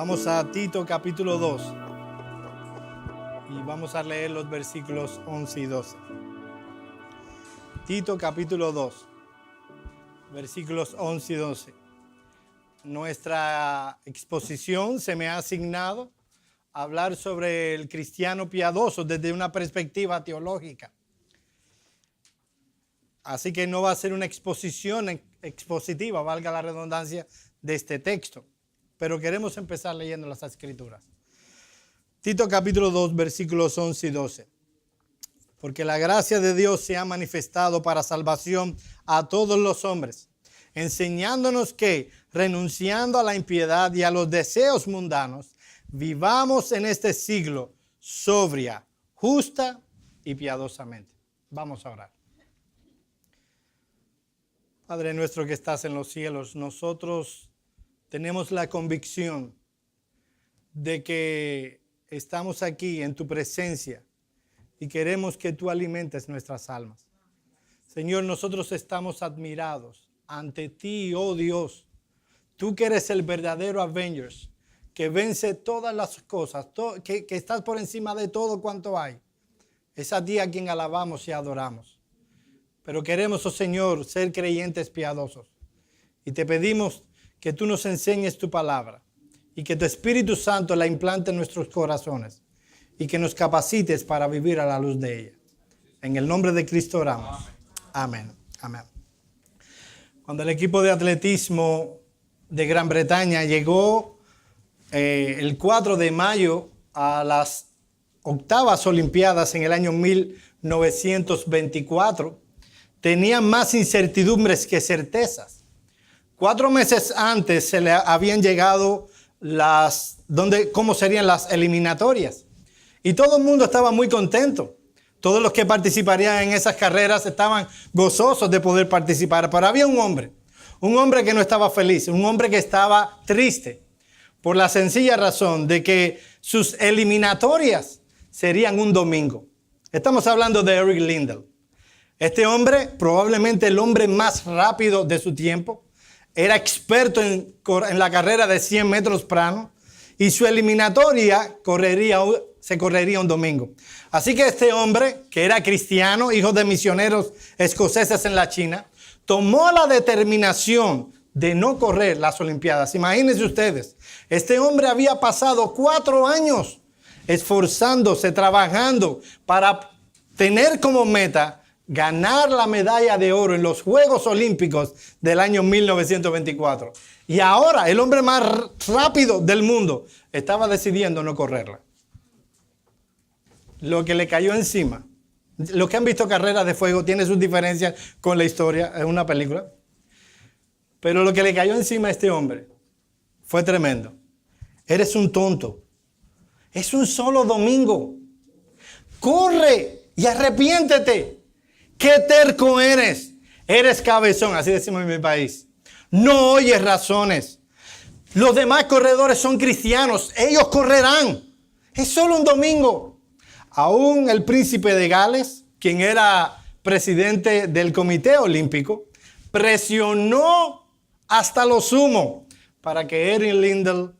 Vamos a Tito capítulo 2 y vamos a leer los versículos 11 y 12. Tito capítulo 2, versículos 11 y 12. Nuestra exposición se me ha asignado hablar sobre el cristiano piadoso desde una perspectiva teológica. Así que no va a ser una exposición expositiva, valga la redundancia, de este texto. Pero queremos empezar leyendo las Escrituras. Tito capítulo 2, versículos 11 y 12. Porque la gracia de Dios se ha manifestado para salvación a todos los hombres, enseñándonos que, renunciando a la impiedad y a los deseos mundanos, vivamos en este siglo sobria, justa y piadosamente. Vamos a orar. Padre nuestro que estás en los cielos, nosotros tenemos la convicción de que estamos aquí en tu presencia y queremos que tú alimentes nuestras almas. Señor, nosotros estamos admirados ante ti, oh Dios. Tú que eres el verdadero Avengers, que vence todas las cosas, que estás por encima de todo cuanto hay. Es a ti a quien alabamos y adoramos. Pero queremos, oh Señor, ser creyentes piadosos. Y te pedimos que tú nos enseñes tu palabra y que tu Espíritu Santo la implante en nuestros corazones y que nos capacites para vivir a la luz de ella. En el nombre de Cristo oramos. Amén. Amén. Cuando el equipo de atletismo de Gran Bretaña llegó el 4 de mayo a las octavas Olimpiadas en el año 1924, tenían más incertidumbres que certezas. 4 meses antes se le habían llegado cómo serían las eliminatorias. Y todo el mundo estaba muy contento. Todos los que participarían en esas carreras estaban gozosos de poder participar. Pero había un hombre que no estaba feliz, un hombre que estaba triste, por la sencilla razón de que sus eliminatorias serían un domingo. Estamos hablando de Eric Liddell. Este hombre, probablemente el hombre más rápido de su tiempo, era experto en la carrera de 100 metros plano y su eliminatoria se correría un domingo. Así que este hombre, que era cristiano, hijo de misioneros escoceses en la China, tomó la determinación de no correr las Olimpiadas. Imagínense ustedes, este hombre había pasado 4 años esforzándose, trabajando para tener como meta ganar la medalla de oro en los Juegos Olímpicos del año 1924. Y ahora el hombre más rápido del mundo estaba decidiendo no correrla. Lo que le cayó encima. Los que han visto Carreras de Fuego tiene sus diferencias con la historia, es una película. Pero lo que le cayó encima a este hombre fue tremendo. Eres un tonto. Es un solo domingo. Corre y arrepiéntete. ¡Qué terco eres! Eres cabezón, así decimos en mi país. No oyes razones. Los demás corredores son cristianos. Ellos correrán. Es solo un domingo. Aún el príncipe de Gales, quien era presidente del Comité Olímpico, presionó hasta lo sumo para que Eric Liddell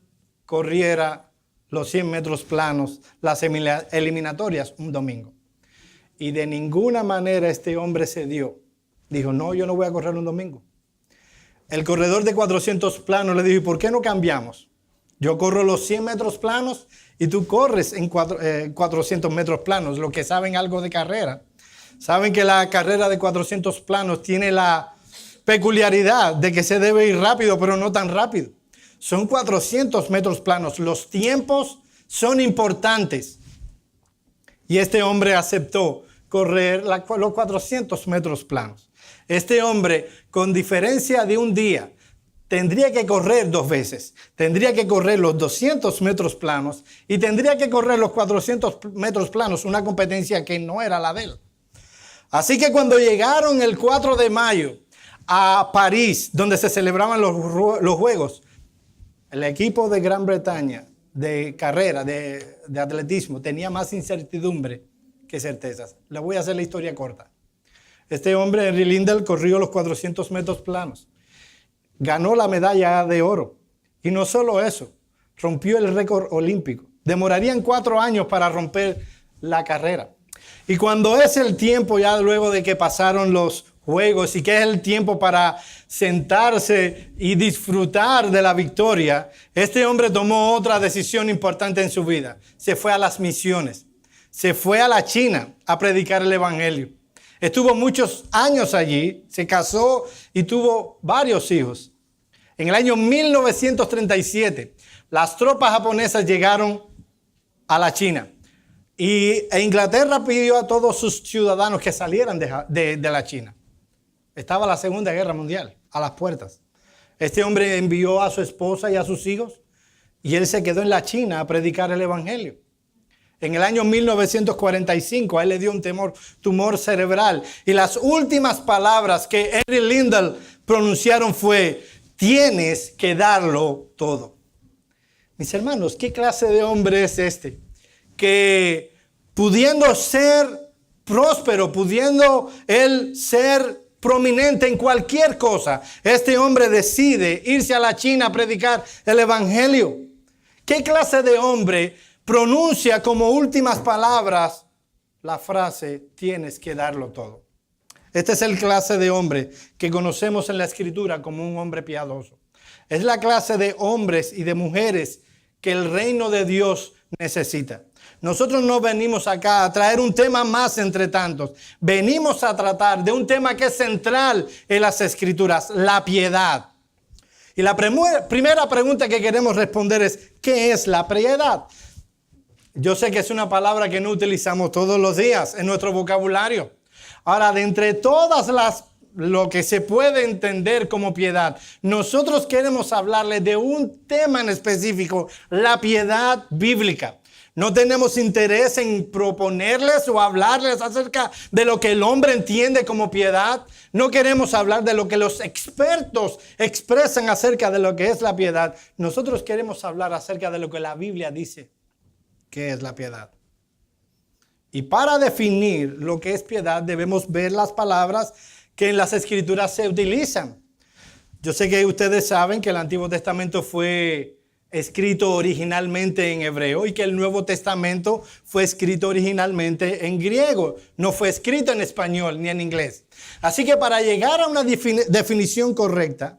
corriera los 100 metros planos, las eliminatorias, un domingo. Y de ninguna manera este hombre cedió. Dijo, no, yo no voy a correr un domingo. El corredor de 400 planos le dijo, ¿y por qué no cambiamos? Yo corro los 100 metros planos y tú corres en 400 metros planos. Los que saben algo de carrera, saben que la carrera de 400 planos tiene la peculiaridad de que se debe ir rápido, pero no tan rápido. Son 400 metros planos. Los tiempos son importantes. Y este hombre aceptó correr los 400 metros planos. Este hombre, con diferencia de un día, tendría que correr 2 veces. Tendría que correr los 200 metros planos y tendría que correr los 400 metros planos, una competencia que no era la de él. Así que cuando llegaron el 4 de mayo a París, donde se celebraban los Juegos, el equipo de Gran Bretaña de carrera, de atletismo, tenía más incertidumbre que certezas. Le voy a hacer la historia corta. Este hombre, Eric Liddell, corrió los 400 metros planos. Ganó la medalla de oro. Y no solo eso, rompió el récord olímpico. Demorarían 4 años para romper la carrera. Y cuando es el tiempo ya luego de que pasaron los juegos y que es el tiempo para sentarse y disfrutar de la victoria, este hombre tomó otra decisión importante en su vida. Se fue a las misiones. Se fue a la China a predicar el evangelio. Estuvo muchos años allí, se casó y tuvo varios hijos. En el año 1937, las tropas japonesas llegaron a la China. E Inglaterra pidió a todos sus ciudadanos que salieran de la China. Estaba la Segunda Guerra Mundial a las puertas. Este hombre envió a su esposa y a sus hijos y él se quedó en la China a predicar el evangelio. En el año 1945 a él le dio un tumor cerebral y las últimas palabras que Henry Lindell pronunciaron fue: tienes que darlo todo. Mis hermanos, ¿qué clase de hombre es este? Que pudiendo ser próspero, pudiendo él ser prominente en cualquier cosa, este hombre decide irse a la China a predicar el evangelio. ¿Qué clase de hombre pronuncia como últimas palabras la frase, tienes que darlo todo? Este es el clase de hombre que conocemos en la Escritura como un hombre piadoso. Es la clase de hombres y de mujeres que el reino de Dios necesita. Nosotros no venimos acá a traer un tema más entre tantos. Venimos a tratar de un tema que es central en las Escrituras, la piedad. Y la primera pregunta que queremos responder es, ¿qué es la piedad? Yo sé que es una palabra que no utilizamos todos los días en nuestro vocabulario. Ahora, de entre todas lo que se puede entender como piedad, nosotros queremos hablarle de un tema en específico, la piedad bíblica. No tenemos interés en proponerles o hablarles acerca de lo que el hombre entiende como piedad. No queremos hablar de lo que los expertos expresan acerca de lo que es la piedad. Nosotros queremos hablar acerca de lo que la Biblia dice que es la piedad. Y para definir lo que es piedad debemos ver las palabras que en las Escrituras se utilizan. Yo sé que ustedes saben que el Antiguo Testamento fue escrito originalmente en hebreo y que el Nuevo Testamento fue escrito originalmente en griego. No fue escrito en español ni en inglés. Así que para llegar a una definición correcta,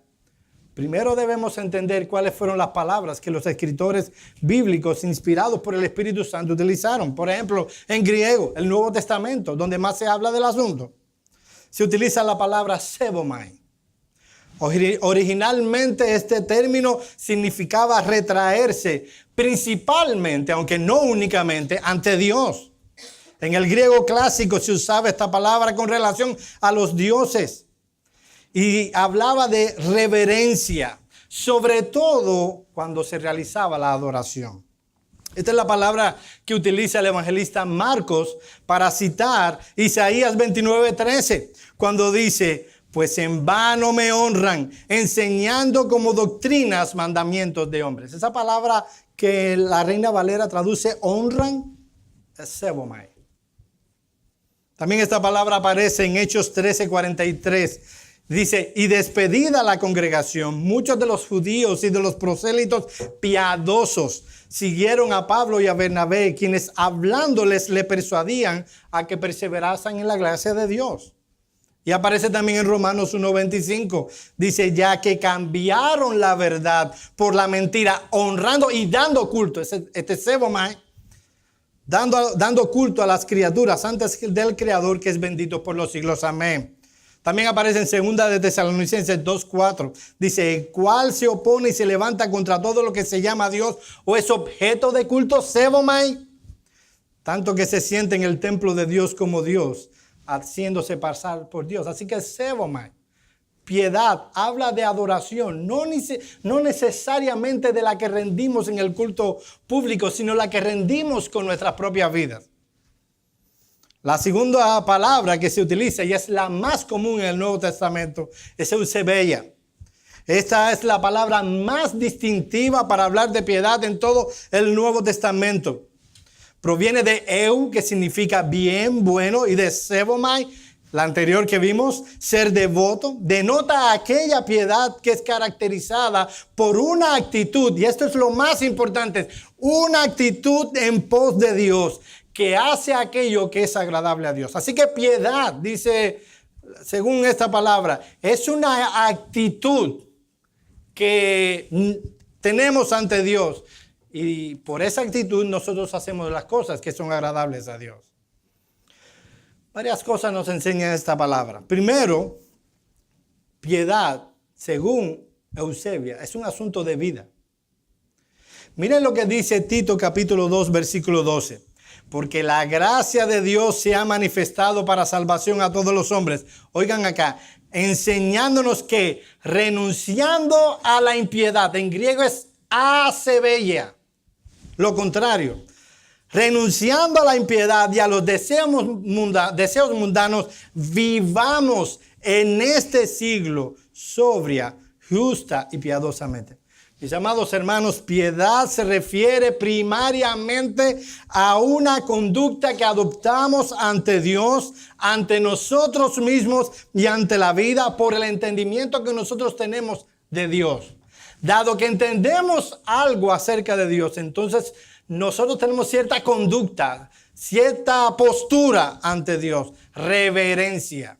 primero debemos entender cuáles fueron las palabras que los escritores bíblicos inspirados por el Espíritu Santo utilizaron. Por ejemplo, en griego, el Nuevo Testamento, donde más se habla del asunto, se utiliza la palabra sebomai. Originalmente este término significaba retraerse principalmente, aunque no únicamente, ante Dios. En el griego clásico se usaba esta palabra con relación a los dioses y hablaba de reverencia, sobre todo cuando se realizaba la adoración. Esta es la palabra que utiliza el evangelista Marcos para citar Isaías 29:13, cuando dice: pues en vano me honran, enseñando como doctrinas mandamientos de hombres. Esa palabra que la Reina Valera traduce honran es sebomai. También esta palabra aparece en Hechos 13:43. Dice, y despedida la congregación, muchos de los judíos y de los prosélitos piadosos siguieron a Pablo y a Bernabé, quienes hablándoles le persuadían a que perseverasen en la gracia de Dios. Y aparece también en Romanos 1:25. Dice, ya que cambiaron la verdad por la mentira, honrando y dando culto. Este sebomai, dando culto a las criaturas antes del Creador, que es bendito por los siglos. Amén. También aparece en 2 de Tesalonicenses 2:4. Dice, ¿cuál se opone y se levanta contra todo lo que se llama Dios o es objeto de culto? Sebomai. Tanto que se siente en el templo de Dios como Dios, haciéndose pasar por Dios. Así que sebomai, piedad, habla de adoración, no necesariamente de la que rendimos en el culto público, sino la que rendimos con nuestras propias vidas. La segunda palabra que se utiliza, y es la más común en el Nuevo Testamento, es eusebeia. Esta es la palabra más distintiva para hablar de piedad en todo el Nuevo Testamento. Proviene de eu, que significa bien, bueno, y de sebomai, La anterior que vimos, ser devoto, denota aquella piedad que es caracterizada por una actitud, y esto es lo más importante, una actitud en pos de Dios, que hace aquello que es agradable a Dios. Así que piedad, dice, según esta palabra, es una actitud que tenemos ante Dios. Y por esa actitud nosotros hacemos las cosas que son agradables a Dios. Varias cosas nos enseña esta palabra. Primero, piedad, según Eusebia, es un asunto de vida. Miren lo que dice Tito capítulo 2, versículo 12. Porque la gracia de Dios se ha manifestado para salvación a todos los hombres. Oigan acá, enseñándonos que renunciando a la impiedad, en griego es asebeia, lo contrario. Renunciando a la impiedad y a los deseos mundanos, vivamos en este siglo sobria, justa y piadosamente. Mis amados hermanos, piedad se refiere primariamente a una conducta que adoptamos ante Dios, ante nosotros mismos y ante la vida por el entendimiento que nosotros tenemos de Dios. Dado que entendemos algo acerca de Dios, entonces nosotros tenemos cierta conducta, cierta postura ante Dios, reverencia.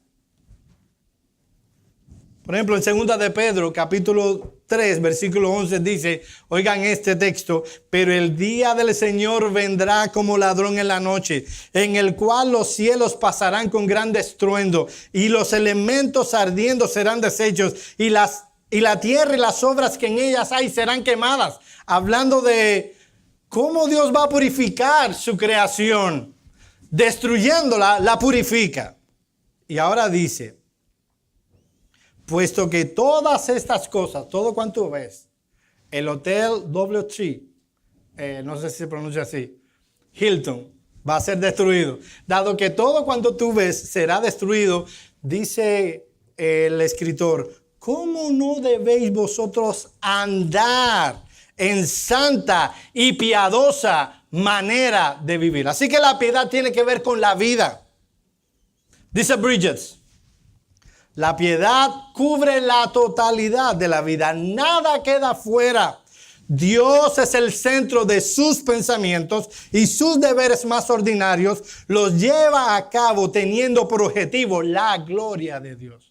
Por ejemplo, en 2 de Pedro, capítulo 3, versículo 11 dice, oigan este texto, pero el día del Señor vendrá como ladrón en la noche, en el cual los cielos pasarán con gran estruendo y los elementos ardiendo serán deshechos y la tierra y las obras que en ellas hay serán quemadas. Hablando de cómo Dios va a purificar su creación, destruyéndola, la purifica. Y ahora dice, puesto que todas estas cosas, todo cuanto ves, el hotel W3, no sé si se pronuncia así, Hilton, va a ser destruido. Dado que todo cuanto tú ves será destruido, dice el escritor, ¿cómo no debéis vosotros andar en santa y piadosa manera de vivir? Así que la piedad tiene que ver con la vida. Dice Bridges, la piedad cubre la totalidad de la vida. Nada queda fuera. Dios es el centro de sus pensamientos y sus deberes más ordinarios los lleva a cabo teniendo por objetivo la gloria de Dios.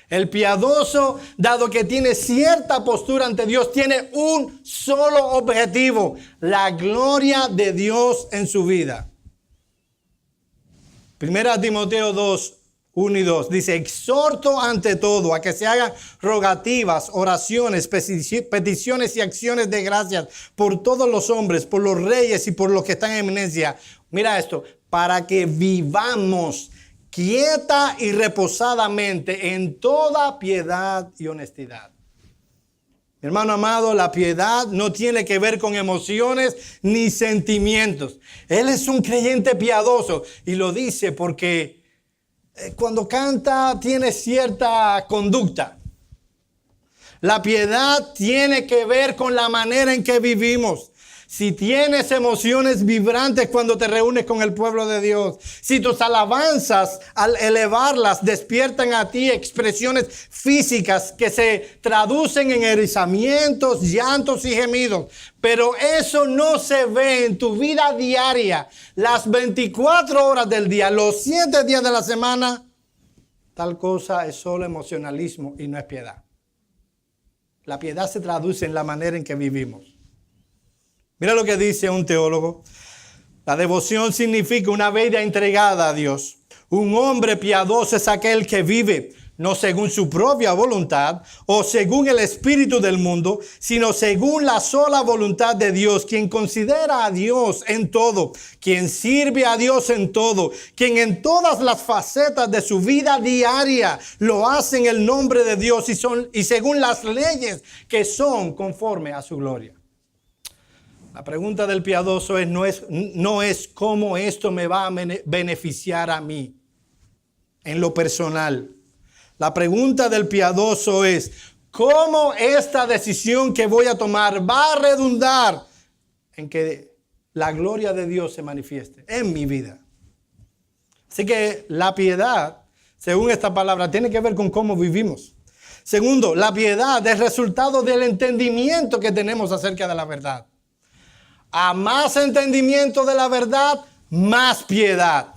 El piadoso, dado que tiene cierta postura ante Dios, tiene un solo objetivo: la gloria de Dios en su vida. 1 Timoteo 2, 1 y 2 dice, exhorto ante todo a que se hagan rogativas, oraciones, peticiones y acciones de gracias por todos los hombres, por los reyes y por los que están en eminencia. Mira esto, para que vivamos quieta y reposadamente en toda piedad y honestidad. Mi hermano amado, la piedad no tiene que ver con emociones ni sentimientos. Él es un creyente piadoso y lo dice porque cuando canta tiene cierta conducta. La piedad tiene que ver con la manera en que vivimos. Si tienes emociones vibrantes cuando te reúnes con el pueblo de Dios, si tus alabanzas al elevarlas despiertan a ti expresiones físicas que se traducen en erizamientos, llantos y gemidos, pero eso no se ve en tu vida diaria, las 24 horas del día, los 7 días de la semana, tal cosa es solo emocionalismo y no es piedad. La piedad se traduce en la manera en que vivimos. Mira lo que dice un teólogo. La devoción significa una vida entregada a Dios. Un hombre piadoso es aquel que vive no según su propia voluntad o según el espíritu del mundo, sino según la sola voluntad de Dios, quien considera a Dios en todo, quien sirve a Dios en todo, quien en todas las facetas de su vida diaria lo hace en el nombre de Dios y según las leyes que son conforme a su gloria. La pregunta del piadoso no es cómo esto me va a beneficiar a mí en lo personal. La pregunta del piadoso es cómo esta decisión que voy a tomar va a redundar en que la gloria de Dios se manifieste en mi vida. Así que la piedad según esta palabra, tiene que ver con cómo vivimos. Segundo, la piedad es resultado del entendimiento que tenemos acerca de la verdad. A más entendimiento de la verdad, más piedad.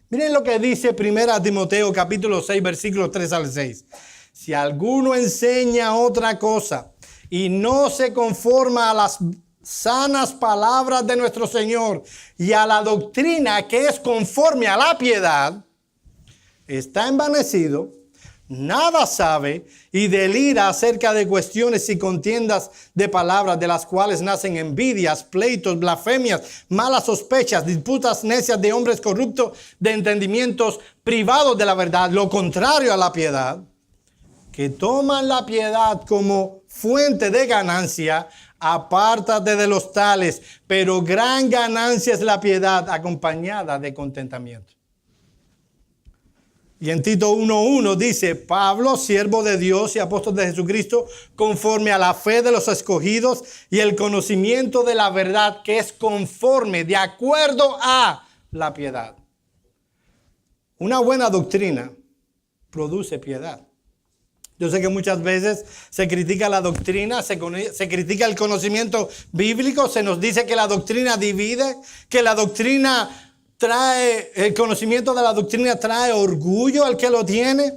Miren lo que dice 1 Timoteo capítulo 6, versículos 3 al 6. Si alguno enseña otra cosa y no se conforma a las sanas palabras de nuestro Señor y a la doctrina que es conforme a la piedad, está envanecido, nada sabe y delira acerca de cuestiones y contiendas de palabras, de las cuales nacen envidias, pleitos, blasfemias, malas sospechas, disputas necias de hombres corruptos de entendimientos privados de la verdad, lo contrario a la piedad, que toman la piedad como fuente de ganancia. Apártate de los tales, pero gran ganancia es la piedad acompañada de contentamiento. Y en Tito 1:1 dice, Pablo, siervo de Dios y apóstol de Jesucristo, conforme a la fe de los escogidos y el conocimiento de la verdad, que es conforme, de acuerdo a la piedad. Una buena doctrina produce piedad. Yo sé que muchas veces se critica la doctrina, se critica el conocimiento bíblico, se nos dice que la doctrina divide, que la doctrina trae, el conocimiento de la doctrina trae orgullo al que lo tiene.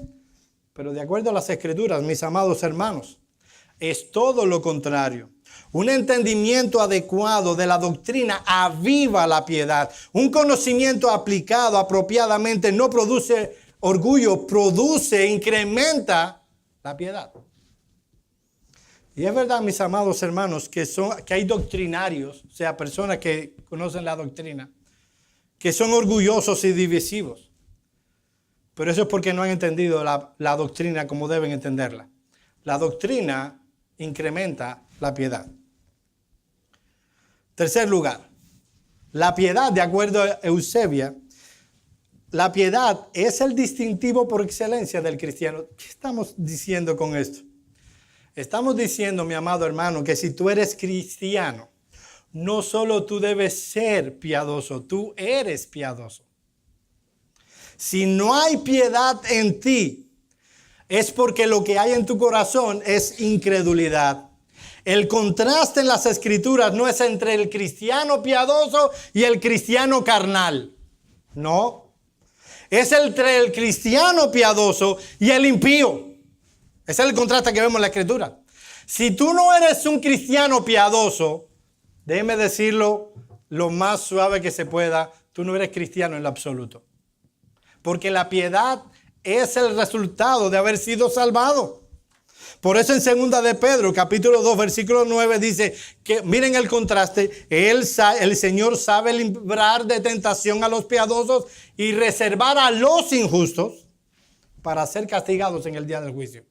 Pero de acuerdo a las Escrituras, mis amados hermanos, es todo lo contrario. Un entendimiento adecuado de la doctrina aviva la piedad. Un conocimiento aplicado apropiadamente no produce orgullo, incrementa la piedad. Y es verdad, mis amados hermanos, que hay doctrinarios, o sea, personas que conocen la doctrina, que son orgullosos y divisivos. Pero eso es porque no han entendido la doctrina como deben entenderla. La doctrina incrementa la piedad. Tercer lugar, la piedad, de acuerdo a Eusebia, la piedad es el distintivo por excelencia del cristiano. ¿Qué estamos diciendo con esto? Estamos diciendo, mi amado hermano, que si tú eres cristiano, no solo tú debes ser piadoso, tú eres piadoso. Si no hay piedad en ti, es porque lo que hay en tu corazón es incredulidad. El contraste en las Escrituras no es entre el cristiano piadoso y el cristiano carnal. No. Es entre el cristiano piadoso y el impío. Ese es el contraste que vemos en la Escritura. Si tú no eres un cristiano piadoso, déjeme decirlo lo más suave que se pueda, tú no eres cristiano en lo absoluto. Porque la piedad es el resultado de haber sido salvado. Por eso en 2 de Pedro, capítulo 2, versículo 9, dice que, miren el contraste, el Señor sabe librar de tentación a los piadosos y reservar a los injustos para ser castigados en el día del juicio.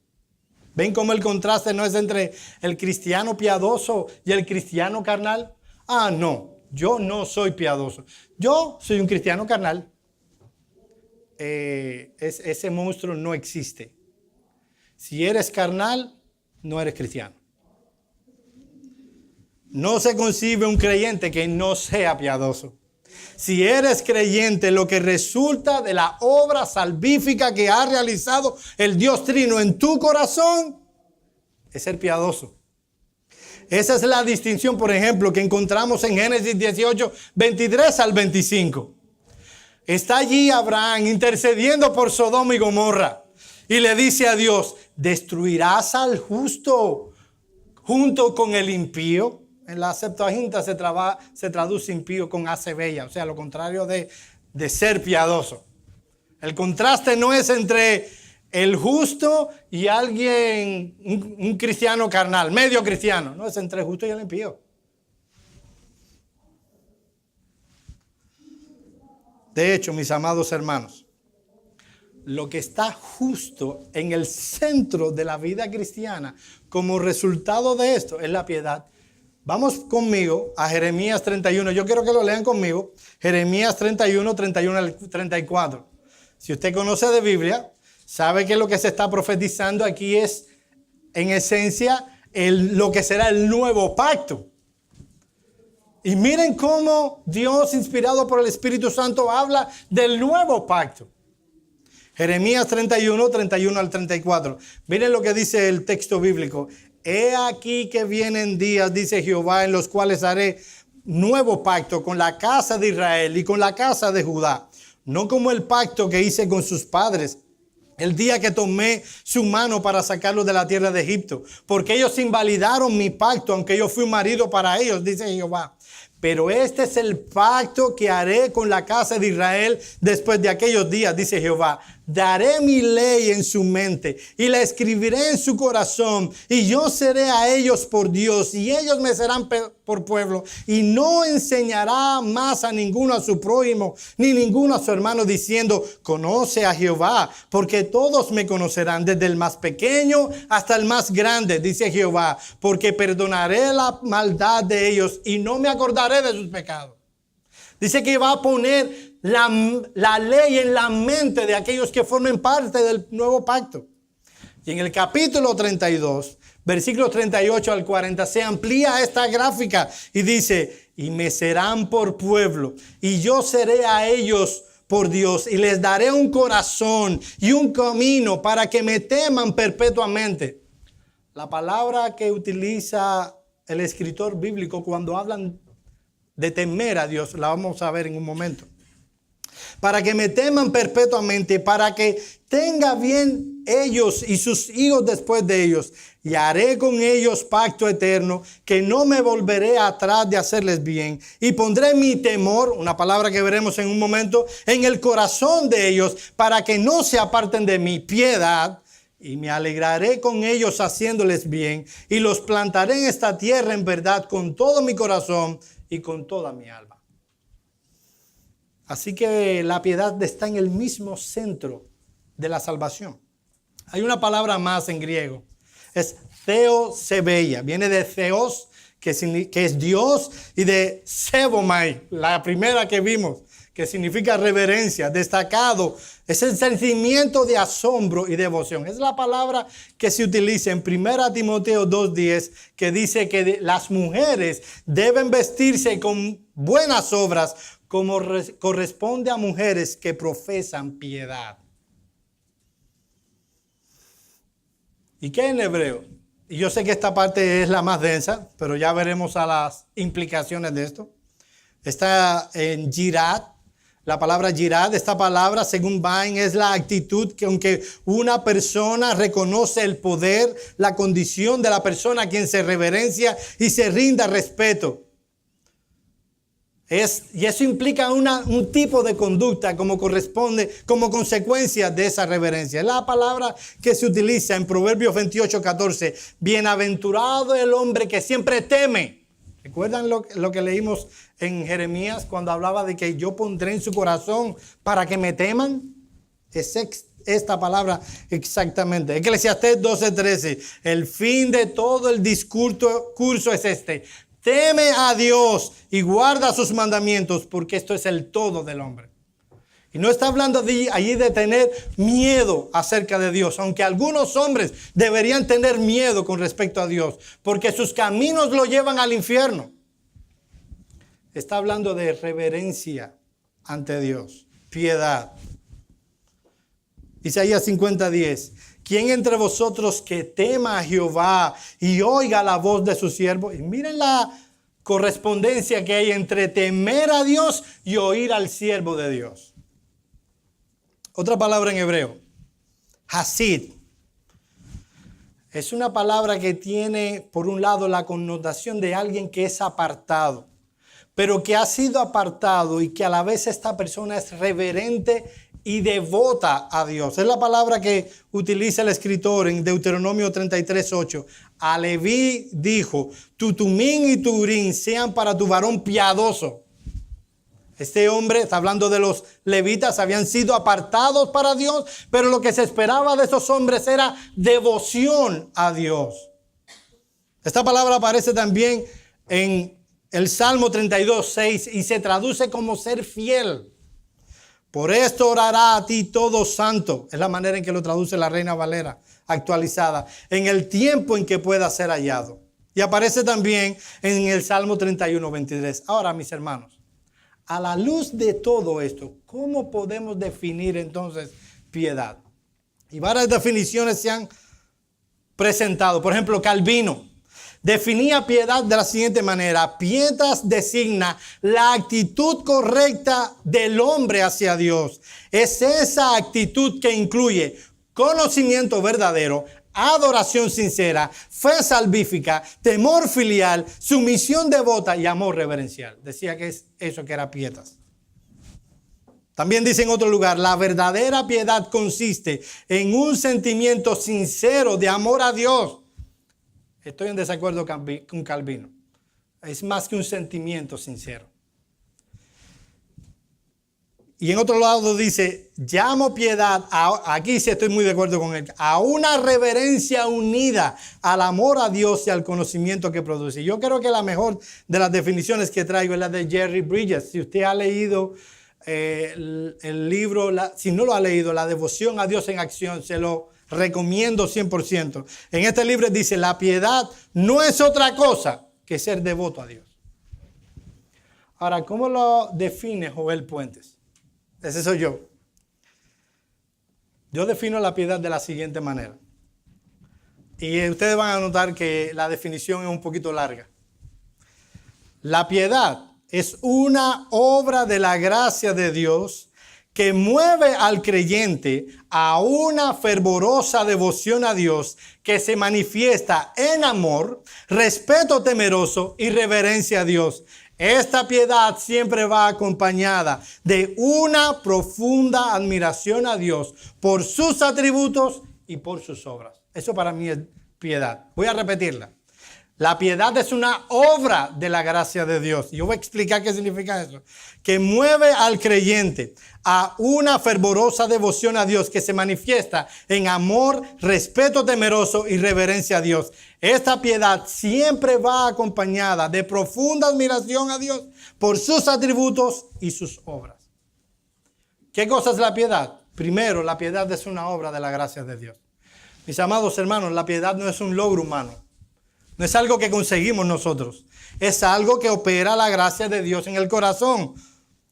¿Ven cómo el contraste no es entre el cristiano piadoso y el cristiano carnal? Ah, no, yo no soy piadoso. Yo soy un cristiano carnal. Ese monstruo no existe. Si eres carnal, no eres cristiano. No se concibe un creyente que no sea piadoso. Si eres creyente, lo que resulta de la obra salvífica que ha realizado el Dios Trino en tu corazón es ser piadoso. Esa es la distinción, por ejemplo, que encontramos en Génesis 18, 23 al 25. Está allí Abraham intercediendo por Sodoma y Gomorra y le dice a Dios, ¿destruirás al justo junto con el impío? En la Septuaginta se traduce impío con acebella, o sea, lo contrario de ser piadoso. El contraste no es entre el justo y alguien, un cristiano carnal, medio cristiano, no es entre el justo y el impío. De hecho, mis amados hermanos, lo que está justo en el centro de la vida cristiana como resultado de esto es la piedad. Vamos conmigo a Jeremías 31. Yo quiero que lo lean conmigo. Jeremías 31, 31 al 34. Si usted conoce de Biblia, sabe que lo que se está profetizando aquí es, en esencia, lo que será el nuevo pacto. Y miren cómo Dios, inspirado por el Espíritu Santo, habla del nuevo pacto. Jeremías 31, 31 al 34. Miren lo que dice el texto bíblico. He aquí que vienen días, dice Jehová, en los cuales haré nuevo pacto con la casa de Israel y con la casa de Judá. No como el pacto que hice con sus padres el día que tomé su mano para sacarlos de la tierra de Egipto. Porque ellos invalidaron mi pacto, aunque yo fui un marido para ellos, dice Jehová. Pero este es el pacto que haré con la casa de Israel después de aquellos días, dice Jehová. Daré mi ley en su mente y la escribiré en su corazón. Y yo seré a ellos por Dios y ellos me serán por pueblo. Y no enseñará más a ninguno a su prójimo ni ninguno a su hermano diciendo, conoce a Jehová, porque todos me conocerán, desde el más pequeño hasta el más grande, dice Jehová, porque perdonaré la maldad de ellos y no me acordaré de sus pecados. Dice que va a poner la ley en la mente de aquellos que formen parte del nuevo pacto. Y en el capítulo 32, versículos 38 al 40, se amplía esta gráfica y dice, y me serán por pueblo, y yo seré a ellos por Dios, y les daré un corazón y un camino para que me teman perpetuamente. La palabra que utiliza el escritor bíblico cuando hablan de temer a Dios, la vamos a ver en un momento. Para que me teman perpetuamente, para que tenga bien ellos y sus hijos después de ellos. Y haré con ellos pacto eterno, que no me volveré atrás de hacerles bien. Y pondré mi temor, una palabra que veremos en un momento, en el corazón de ellos, para que no se aparten de mi piedad. Y me alegraré con ellos haciéndoles bien. Y los plantaré en esta tierra en verdad con todo mi corazón y con toda mi alma. Así que la piedad está en el mismo centro de la salvación. Hay una palabra más en griego. Es theosebeia. Viene de theos, que es Dios, y de sebomai, la primera que vimos, que significa reverencia, destacado. Es el sentimiento de asombro y devoción. Es la palabra que se utiliza en 1 Timoteo 2:10, que dice que las mujeres deben vestirse con buenas obras como corresponde a mujeres que profesan piedad. ¿Y qué en hebreo? Y yo sé que esta parte es la más densa, pero ya veremos a las implicaciones de esto. Está en Yirat. La palabra Yirat, esta palabra, según Bain, es la actitud que aunque una persona reconoce el poder, la condición de la persona a quien se reverencia y se rinda respeto. Y eso implica un tipo de conducta como corresponde, como consecuencia de esa reverencia. Es la palabra que se utiliza en Proverbios 28:14. Bienaventurado el hombre que siempre teme. ¿Recuerdan lo que leímos en Jeremías cuando hablaba de que yo pondré en su corazón para que me teman? Es esta palabra exactamente. Eclesiastés 12:13. El fin de todo el discurso es este. Teme a Dios y guarda sus mandamientos, porque esto es el todo del hombre. Y no está hablando allí de tener miedo acerca de Dios, aunque algunos hombres deberían tener miedo con respecto a Dios, porque sus caminos lo llevan al infierno. Está hablando de reverencia ante Dios, piedad. Isaías 50:10. ¿Quién entre vosotros que tema a Jehová y oiga la voz de su siervo? Y miren la correspondencia que hay entre temer a Dios y oír al siervo de Dios. Otra palabra en hebreo, hasid. Es una palabra que tiene, por un lado, la connotación de alguien que es apartado, pero que ha sido apartado y que a la vez esta persona es reverente y devota a Dios. Es la palabra que utiliza el escritor en Deuteronomio 33:8. A Leví dijo, tu tumín y tu urín sean para tu varón piadoso. Este hombre, está hablando de los levitas, habían sido apartados para Dios, pero lo que se esperaba de esos hombres era devoción a Dios. Esta palabra aparece también en el Salmo 32:6 y se traduce como ser fiel. Por esto orará a ti todo santo. Es la manera en que lo traduce la Reina Valera actualizada. En el tiempo en que pueda ser hallado. Y aparece también en el Salmo 31:23. Ahora, mis hermanos, a la luz de todo esto, ¿cómo podemos definir entonces piedad. Y varias definiciones se han presentado. Por ejemplo, Calvino definía piedad de la siguiente manera: pietas designa la actitud correcta del hombre hacia Dios. Es esa actitud que incluye conocimiento verdadero, adoración sincera, fe salvífica, temor filial, sumisión devota y amor reverencial. Decía que es eso que era pietas. También dice en otro lugar: la verdadera piedad consiste en un sentimiento sincero de amor a Dios. Estoy en desacuerdo con Calvino. Es más que un sentimiento sincero. Y en otro lado dice: llamo piedad, aquí sí estoy muy de acuerdo con él, a una reverencia unida al amor a Dios y al conocimiento que produce. Yo creo que la mejor de las definiciones que traigo es la de Jerry Bridges. Si usted ha leído el libro, si no lo ha leído, La devoción a Dios en acción, se lo recomiendo 100%. En este libro dice: la piedad no es otra cosa que ser devoto a Dios. Ahora, ¿cómo lo define Joel Puentes? Ese soy yo. Yo defino la piedad de la siguiente manera. Y ustedes van a notar que la definición es un poquito larga. La piedad es una obra de la gracia de Dios que mueve al creyente a una fervorosa devoción a Dios que se manifiesta en amor, respeto temeroso y reverencia a Dios. Esta piedad siempre va acompañada de una profunda admiración a Dios por sus atributos y por sus obras. Eso para mí es piedad. Voy a repetirla. La piedad es una obra de la gracia de Dios. Yo voy a explicar qué significa eso. Que mueve al creyente a una fervorosa devoción a Dios que se manifiesta en amor, respeto temeroso y reverencia a Dios. Esta piedad siempre va acompañada de profunda admiración a Dios por sus atributos y sus obras. ¿Qué cosa es la piedad? Primero, la piedad es una obra de la gracia de Dios. Mis amados hermanos, la piedad no es un logro humano. No es algo que conseguimos nosotros. Es algo que opera la gracia de Dios en el corazón.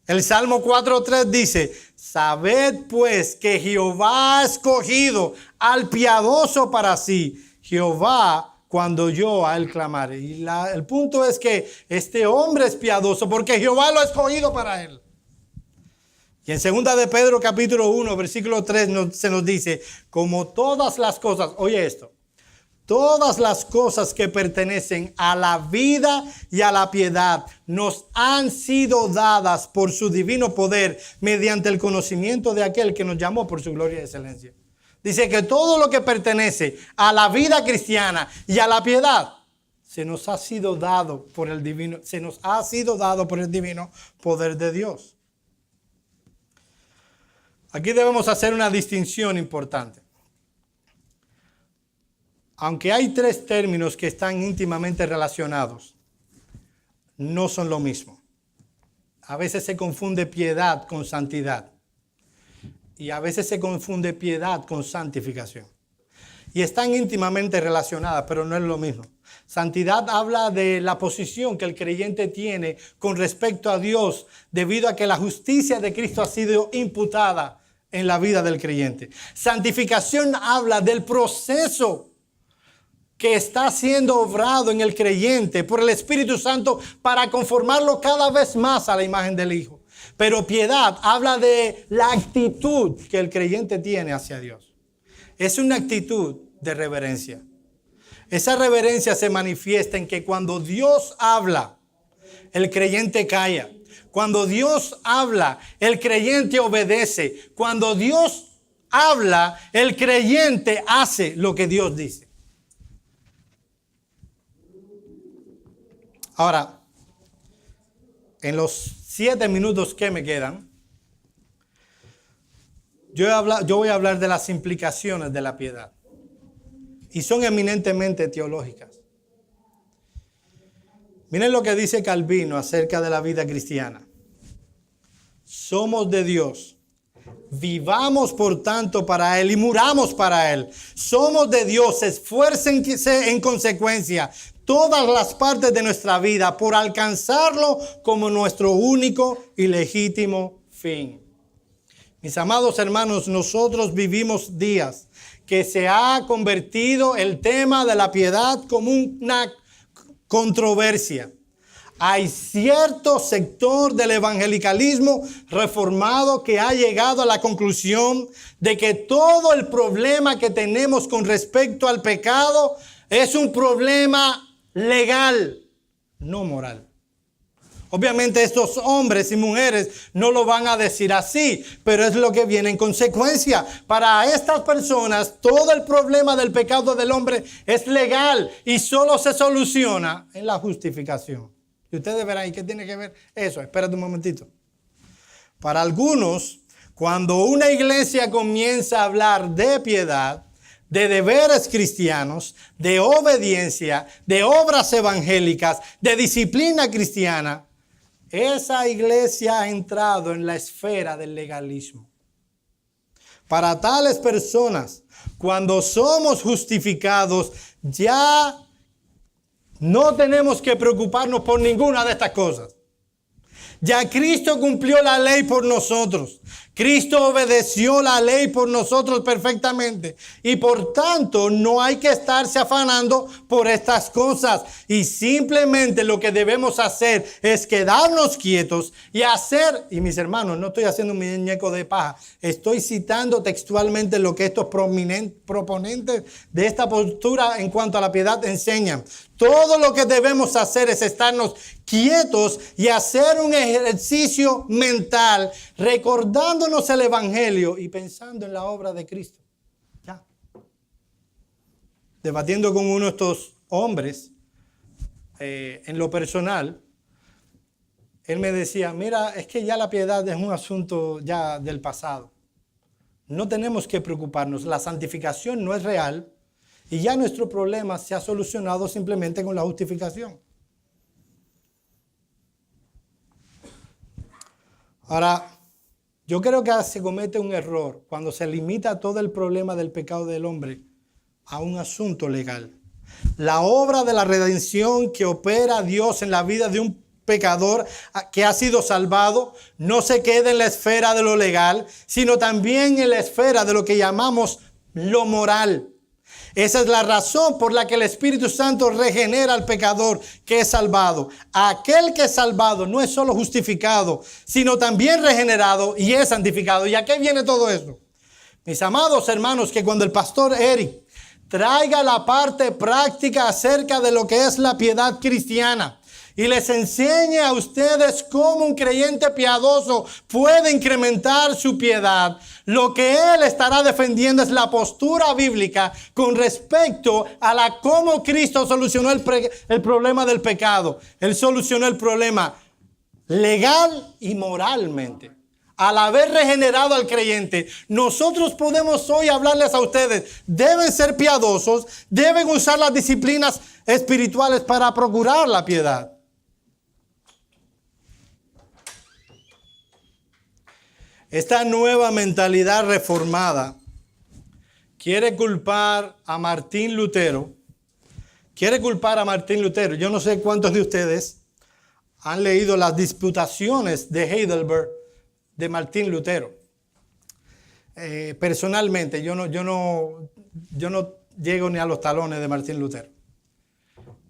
El Salmo 4:3 dice: sabed pues que Jehová ha escogido al piadoso para sí. Jehová, cuando yo a él clamaré. Y el punto es que este hombre es piadoso porque Jehová lo ha escogido para él. Y en 2 de Pedro capítulo 1 versículo 3 se nos dice: como todas las cosas, oye esto, todas las cosas que pertenecen a la vida y a la piedad nos han sido dadas por su divino poder mediante el conocimiento de aquel que nos llamó por su gloria y excelencia. Dice que todo lo que pertenece a la vida cristiana y a la piedad se nos ha sido dado por el divino poder de Dios. Aquí debemos hacer una distinción importante. Aunque hay tres términos que están íntimamente relacionados, no son lo mismo. A veces se confunde piedad con santidad. Y a veces se confunde piedad con santificación. Y están íntimamente relacionadas, pero no es lo mismo. Santidad habla de la posición que el creyente tiene con respecto a Dios, debido a que la justicia de Cristo ha sido imputada en la vida del creyente. Santificación habla del proceso que está siendo obrado en el creyente por el Espíritu Santo para conformarlo cada vez más a la imagen del Hijo. Pero piedad habla de la actitud que el creyente tiene hacia Dios. Es una actitud de reverencia. Esa reverencia se manifiesta en que cuando Dios habla, el creyente calla. Cuando Dios habla, el creyente obedece. Cuando Dios habla, el creyente hace lo que Dios dice. Ahora, en los 7 minutos que me quedan, yo voy a hablar de las implicaciones de la piedad. Y son eminentemente teológicas. Miren lo que dice Calvino acerca de la vida cristiana. Somos de Dios. Vivamos por tanto para Él y muramos para Él. Somos de Dios. Esfuércense en consecuencia todas las partes de nuestra vida por alcanzarlo como nuestro único y legítimo fin. Mis amados hermanos, nosotros vivimos días que se ha convertido el tema de la piedad como una controversia. Hay cierto sector del evangelicalismo reformado que ha llegado a la conclusión de que todo el problema que tenemos con respecto al pecado es un problema legal, no moral. Obviamente estos hombres y mujeres no lo van a decir así, pero es lo que viene en consecuencia. Para estas personas todo el problema del pecado del hombre es legal y solo se soluciona en la justificación. Y ustedes verán, ¿y qué tiene que ver eso? Espérate un momentito. Para algunos, cuando una iglesia comienza a hablar de piedad, de deberes cristianos, de obediencia, de obras evangélicas, de disciplina cristiana, esa iglesia ha entrado en la esfera del legalismo. Para tales personas, cuando somos justificados, ya no tenemos que preocuparnos por ninguna de estas cosas. Ya Cristo cumplió la ley por nosotros. Cristo obedeció la ley por nosotros perfectamente. Y por tanto no hay que estarse afanando por estas cosas. Y simplemente lo que debemos hacer es quedarnos quietos y hacer. Y mis hermanos, no estoy haciendo un muñeco de paja. Estoy citando textualmente lo que estos proponentes de esta postura en cuanto a la piedad enseñan. Todo lo que debemos hacer es estarnos quietos y hacer un ejercicio mental, recordándonos el evangelio y pensando en la obra de Cristo. Ya. Debatiendo con uno de estos hombres, en lo personal, él me decía, mira, es que ya la piedad es un asunto ya del pasado. No tenemos que preocuparnos, la santificación no es real. Y ya nuestro problema se ha solucionado simplemente con la justificación. Ahora, yo creo que se comete un error cuando se limita todo el problema del pecado del hombre a un asunto legal. La obra de la redención que opera Dios en la vida de un pecador que ha sido salvado no se queda en la esfera de lo legal, sino también en la esfera de lo que llamamos lo moral. Esa es la razón por la que el Espíritu Santo regenera al pecador que es salvado. Aquel que es salvado no es solo justificado, sino también regenerado y es santificado. ¿Y a qué viene todo esto? Mis amados hermanos, que cuando el pastor Eric traiga la parte práctica acerca de lo que es la piedad cristiana y les enseñe a ustedes cómo un creyente piadoso puede incrementar su piedad, lo que él estará defendiendo es la postura bíblica con respecto a la cómo Cristo solucionó el problema del pecado. Él solucionó el problema legal y moralmente. Al haber regenerado al creyente, nosotros podemos hoy hablarles a ustedes, deben ser piadosos, deben usar las disciplinas espirituales para procurar la piedad. Esta nueva mentalidad reformada quiere culpar a Martín Lutero. Yo no sé cuántos de ustedes han leído las disputaciones de Heidelberg de Martín Lutero. Personalmente, yo no llego ni a los talones de Martín Lutero.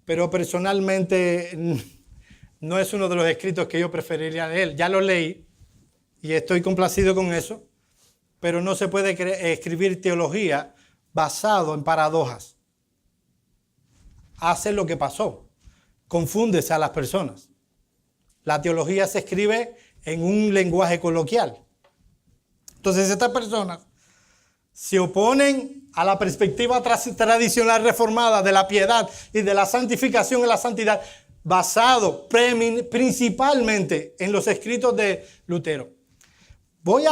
Pero personalmente no es uno de los escritos que yo preferiría leer. Ya lo leí. Y estoy complacido con eso, pero no se puede escribir teología basado en paradojas. Hace lo que pasó, confúndese a las personas. La teología se escribe en un lenguaje coloquial. Entonces estas personas se oponen a la perspectiva tradicional reformada de la piedad y de la santificación en la santidad, basado principalmente en los escritos de Lutero. Voy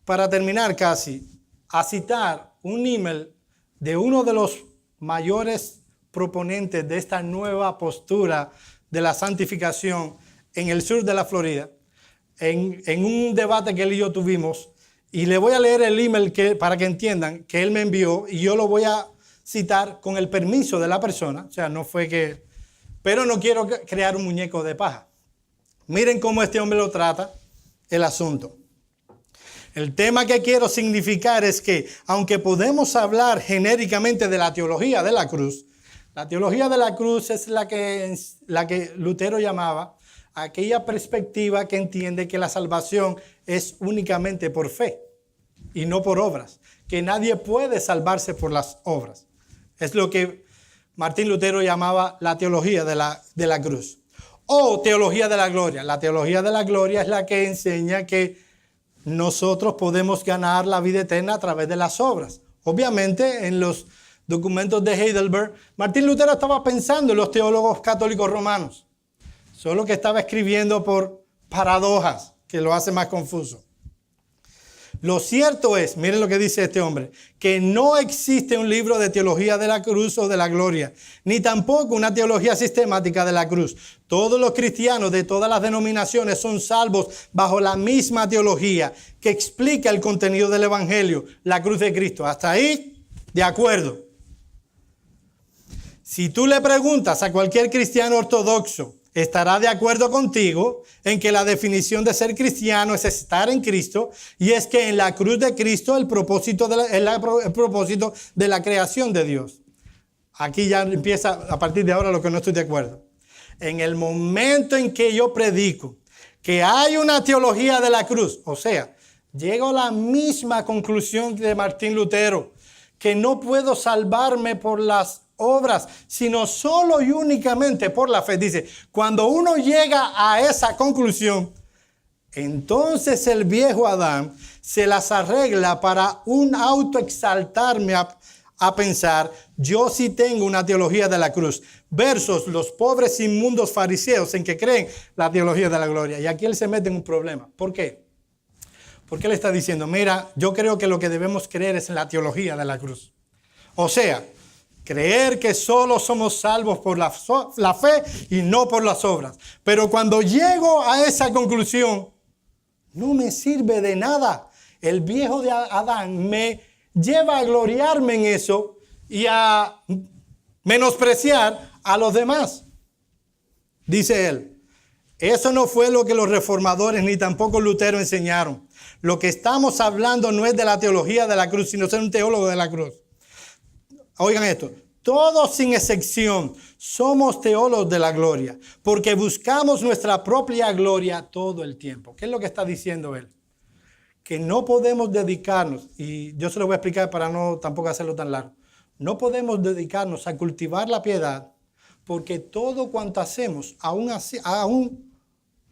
para terminar casi, a citar un email de uno de los mayores proponentes de esta nueva postura de la santificación en el sur de la Florida, en un debate que él y yo tuvimos, y le voy a leer el email para que entiendan que él me envió, y yo lo voy a citar con el permiso de la persona, o sea, no fue que, pero no quiero crear un muñeco de paja. Miren cómo este hombre lo trata el asunto. El tema que quiero significar es que, aunque podemos hablar genéricamente de la teología de la cruz es la que Lutero llamaba aquella perspectiva que entiende que la salvación es únicamente por fe y no por obras, que nadie puede salvarse por las obras. Es lo que Martín Lutero llamaba la teología de la cruz. O teología de la gloria. La teología de la gloria es la que enseña que nosotros podemos ganar la vida eterna a través de las obras. Obviamente, en los documentos de Heidelberg, Martín Lutero estaba pensando en los teólogos católicos romanos, solo que estaba escribiendo por paradojas, que lo hace más confuso. Lo cierto es, miren lo que dice este hombre, que no existe un libro de teología de la cruz o de la gloria, ni tampoco una teología sistemática de la cruz. Todos los cristianos de todas las denominaciones son salvos bajo la misma teología que explica el contenido del evangelio, la cruz de Cristo. Hasta ahí, de acuerdo. Si tú le preguntas a cualquier cristiano ortodoxo, estará de acuerdo contigo en que la definición de ser cristiano es estar en Cristo, y es que en la cruz de Cristo el propósito de la creación de Dios. Aquí ya empieza a partir de ahora lo que no estoy de acuerdo. En el momento en que yo predico que hay una teología de la cruz, o sea, llego a la misma conclusión de Martín Lutero, que no puedo salvarme por las obras, sino solo y únicamente por la fe. Dice, cuando uno llega a esa conclusión, entonces el viejo Adán se las arregla para un autoexaltarme a pensar, yo sí tengo una teología de la cruz, versus los pobres inmundos fariseos en que creen la teología de la gloria. Y aquí él se mete en un problema. ¿Por qué? Porque él está diciendo, mira, yo creo que lo que debemos creer es en la teología de la cruz. O sea, creer que solo somos salvos por la fe y no por las obras. Pero cuando llego a esa conclusión, no me sirve de nada. El viejo de Adán me lleva a gloriarme en eso y a menospreciar a los demás. Dice él, eso no fue lo que los reformadores ni tampoco Lutero enseñaron. Lo que estamos hablando no es de la teología de la cruz, sino ser un teólogo de la cruz. Oigan esto, todos sin excepción somos teólogos de la gloria, porque buscamos nuestra propia gloria todo el tiempo. ¿Qué es lo que está diciendo él? Que no podemos dedicarnos, y yo se lo voy a explicar para no tampoco hacerlo tan largo, no podemos dedicarnos a cultivar la piedad, porque todo cuanto hacemos, aún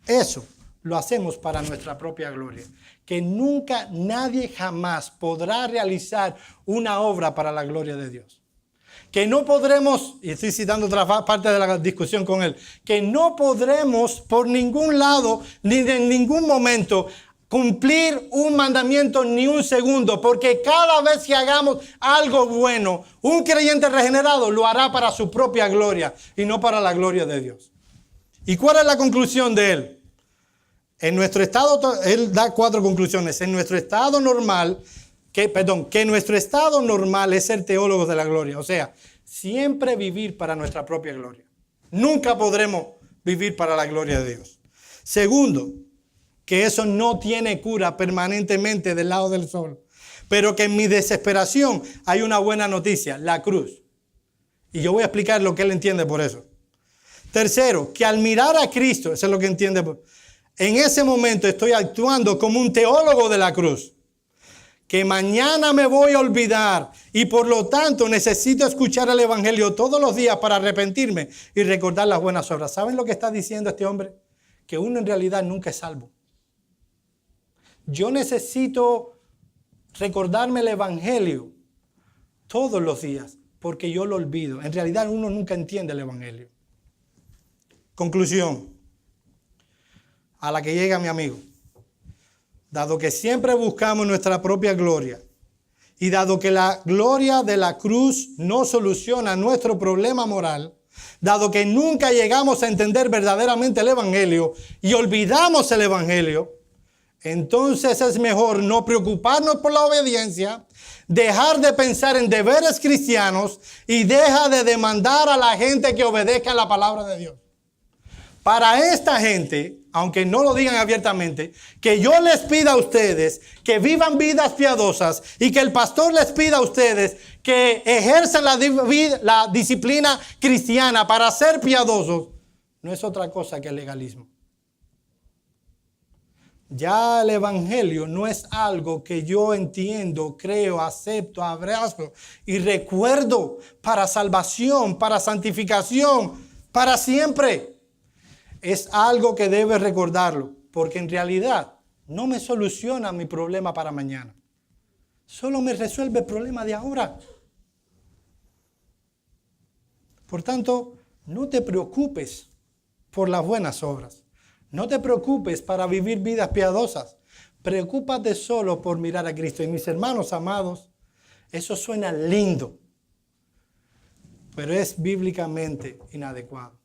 eso, lo hacemos para nuestra propia gloria. Que nunca, nadie jamás podrá realizar una obra para la gloria de Dios. Que no podremos, y estoy citando otra parte de la discusión con él, que no podremos por ningún lado, ni en ningún momento, cumplir un mandamiento ni un segundo, porque cada vez que hagamos algo bueno, un creyente regenerado lo hará para su propia gloria y no para la gloria de Dios. ¿Y cuál es la conclusión de él? En nuestro estado, él da 4 conclusiones. En nuestro estado normal, que nuestro estado normal es ser teólogos de la gloria. O sea, siempre vivir para nuestra propia gloria. Nunca podremos vivir para la gloria de Dios. Segundo, que eso no tiene cura permanentemente del lado del sol. Pero que en mi desesperación hay una buena noticia, la cruz. Y yo voy a explicar lo que él entiende por eso. Tercero, que al mirar a Cristo, eso es lo que entiende en ese momento estoy actuando como un teólogo de la cruz, que mañana me voy a olvidar y por lo tanto necesito escuchar el evangelio todos los días para arrepentirme y recordar las buenas obras. ¿Saben lo que está diciendo este hombre? Que uno en realidad nunca es salvo. Yo necesito recordarme el evangelio todos los días porque yo lo olvido. En realidad uno nunca entiende el evangelio. Conclusión a la que llega mi amigo. Dado que siempre buscamos nuestra propia gloria y dado que la gloria de la cruz no soluciona nuestro problema moral, dado que nunca llegamos a entender verdaderamente el evangelio y olvidamos el evangelio, entonces es mejor no preocuparnos por la obediencia, dejar de pensar en deberes cristianos y deja de demandar a la gente que obedezca la palabra de Dios. Para esta gente, aunque no lo digan abiertamente, que yo les pida a ustedes que vivan vidas piadosas y que el pastor les pida a ustedes que ejerzan la disciplina cristiana para ser piadosos, no es otra cosa que el legalismo. Ya el evangelio no es algo que yo entiendo, creo, acepto, abrazo y recuerdo para salvación, para santificación, para siempre. Es algo que debes recordarlo, porque en realidad no me soluciona mi problema para mañana. Solo me resuelve el problema de ahora. Por tanto, no te preocupes por las buenas obras. No te preocupes para vivir vidas piadosas. Preocúpate solo por mirar a Cristo. Y mis hermanos amados, eso suena lindo, pero es bíblicamente inadecuado.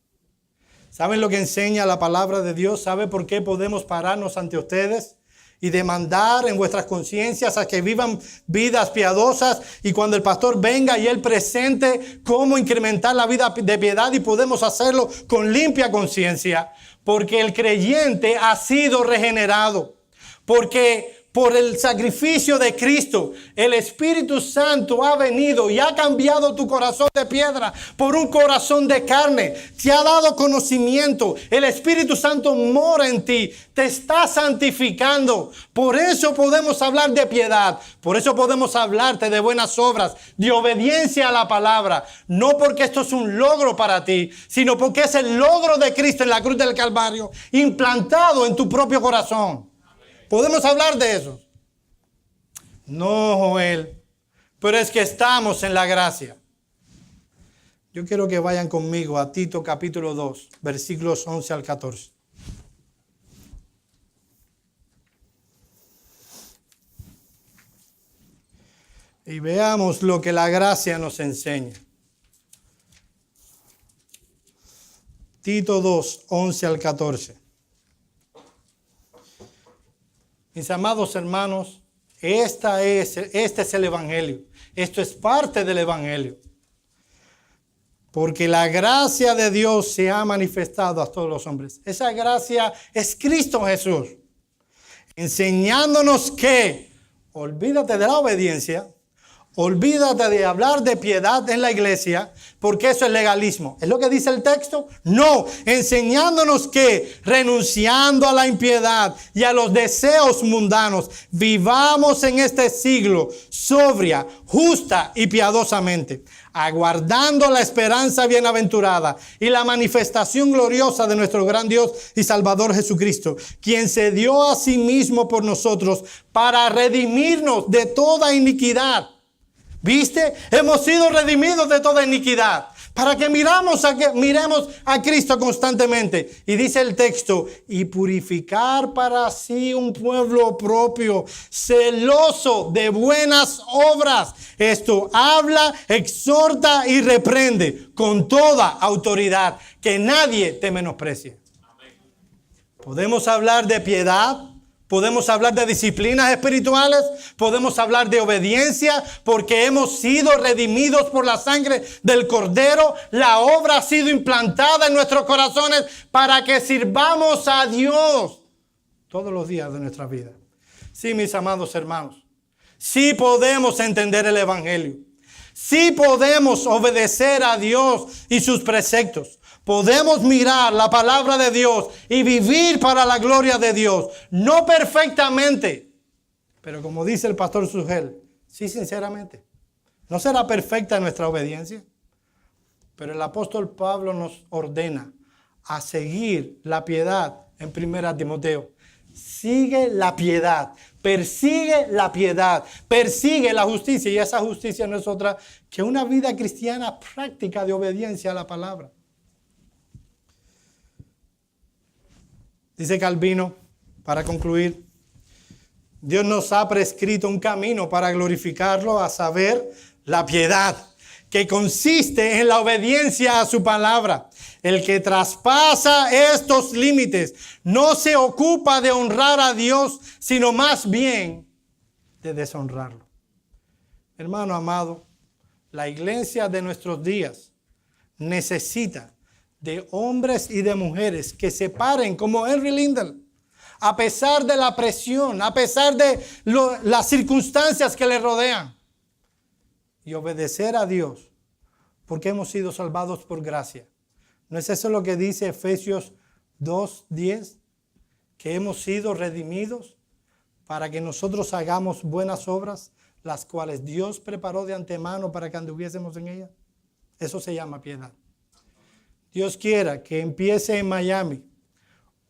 ¿Saben lo que enseña la palabra de Dios? ¿Saben por qué podemos pararnos ante ustedes y demandar en vuestras conciencias a que vivan vidas piadosas? Y cuando el pastor venga y él presente cómo incrementar la vida de piedad, y podemos hacerlo con limpia conciencia. Porque el creyente ha sido regenerado. Porque por el sacrificio de Cristo, el Espíritu Santo ha venido y ha cambiado tu corazón de piedra por un corazón de carne. Te ha dado conocimiento. El Espíritu Santo mora en ti. Te está santificando. Por eso podemos hablar de piedad. Por eso podemos hablarte de buenas obras, de obediencia a la palabra. No porque esto es un logro para ti, sino porque es el logro de Cristo en la cruz del Calvario, implantado en tu propio corazón. ¿Podemos hablar de eso? No, Joel, pero es que estamos en la gracia. Yo quiero que vayan conmigo a Tito capítulo 2, versículos 11 al 14. Y veamos lo que la gracia nos enseña. Tito 2, 11 al 14. Mis amados hermanos, este es el evangelio. Esto es parte del evangelio. Porque la gracia de Dios se ha manifestado a todos los hombres. Esa gracia es Cristo Jesús. Enseñándonos que, olvídate de la obediencia, olvídate de hablar de piedad en la iglesia, porque eso es legalismo. ¿Es lo que dice el texto? No, enseñándonos que, renunciando a la impiedad y a los deseos mundanos, vivamos en este siglo sobria, justa y piadosamente, aguardando la esperanza bienaventurada y la manifestación gloriosa de nuestro gran Dios y Salvador Jesucristo, quien se dio a sí mismo por nosotros para redimirnos de toda iniquidad. ¿Viste? Hemos sido redimidos de toda iniquidad. Para que miremos a Cristo constantemente. Y dice el texto, y purificar para sí un pueblo propio, celoso de buenas obras. Esto habla, exhorta y reprende con toda autoridad. Que nadie te menosprecie. Podemos hablar de piedad. Podemos hablar de disciplinas espirituales, podemos hablar de obediencia, porque hemos sido redimidos por la sangre del Cordero. La obra ha sido implantada en nuestros corazones para que sirvamos a Dios todos los días de nuestra vida. Sí, mis amados hermanos, sí podemos entender el evangelio. Sí podemos obedecer a Dios y sus preceptos. Podemos mirar la palabra de Dios y vivir para la gloria de Dios. No perfectamente, pero como dice el pastor Sugel, sí sinceramente. ¿No será perfecta nuestra obediencia? Pero el apóstol Pablo nos ordena a seguir la piedad en 1 Timoteo. Sigue la piedad, persigue la piedad, persigue la justicia. Y esa justicia no es otra que una vida cristiana práctica de obediencia a la palabra. Dice Calvino, para concluir, Dios nos ha prescrito un camino para glorificarlo, a saber, la piedad, que consiste en la obediencia a su palabra. El que traspasa estos límites no se ocupa de honrar a Dios, sino más bien de deshonrarlo. Hermano amado, la iglesia de nuestros días necesita de hombres y de mujeres que se paren como Henry Lindell, a pesar de la presión, a pesar de las circunstancias que le rodean, y obedecer a Dios, porque hemos sido salvados por gracia. ¿No es eso lo que dice Efesios 2:10? Que hemos sido redimidos para que nosotros hagamos buenas obras, las cuales Dios preparó de antemano para que anduviésemos en ellas. Eso se llama piedad. Dios quiera que empiece en Miami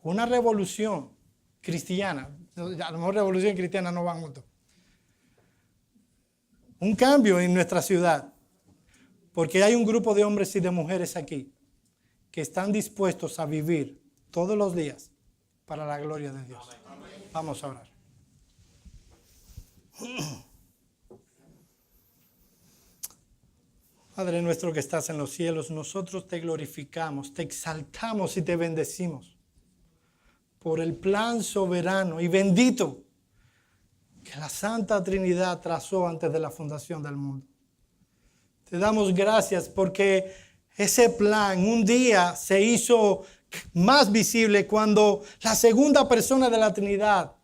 una revolución cristiana. A lo mejor revolución cristiana no van juntos. Un cambio en nuestra ciudad. Porque hay un grupo de hombres y de mujeres aquí que están dispuestos a vivir todos los días para la gloria de Dios. Vamos a orar. Padre nuestro que estás en los cielos, nosotros te glorificamos, te exaltamos y te bendecimos por el plan soberano y bendito que la Santa Trinidad trazó antes de la fundación del mundo. Te damos gracias porque ese plan un día se hizo más visible cuando la segunda persona de la Trinidad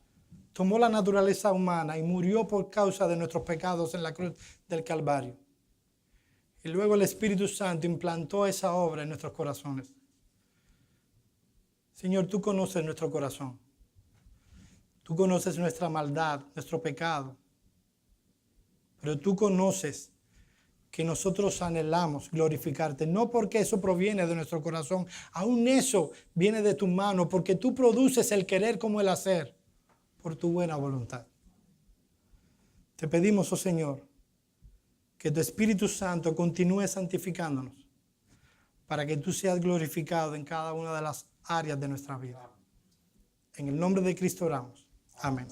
tomó la naturaleza humana y murió por causa de nuestros pecados en la cruz del Calvario. Y luego el Espíritu Santo implantó esa obra en nuestros corazones. Señor, tú conoces nuestro corazón. Tú conoces nuestra maldad, nuestro pecado. Pero tú conoces que nosotros anhelamos glorificarte, no porque eso proviene de nuestro corazón, aún eso viene de tu mano, porque tú produces el querer como el hacer, por tu buena voluntad. Te pedimos, oh Señor, que tu Espíritu Santo continúe santificándonos, para que tú seas glorificado en cada una de las áreas de nuestra vida. En el nombre de Cristo oramos. Amén.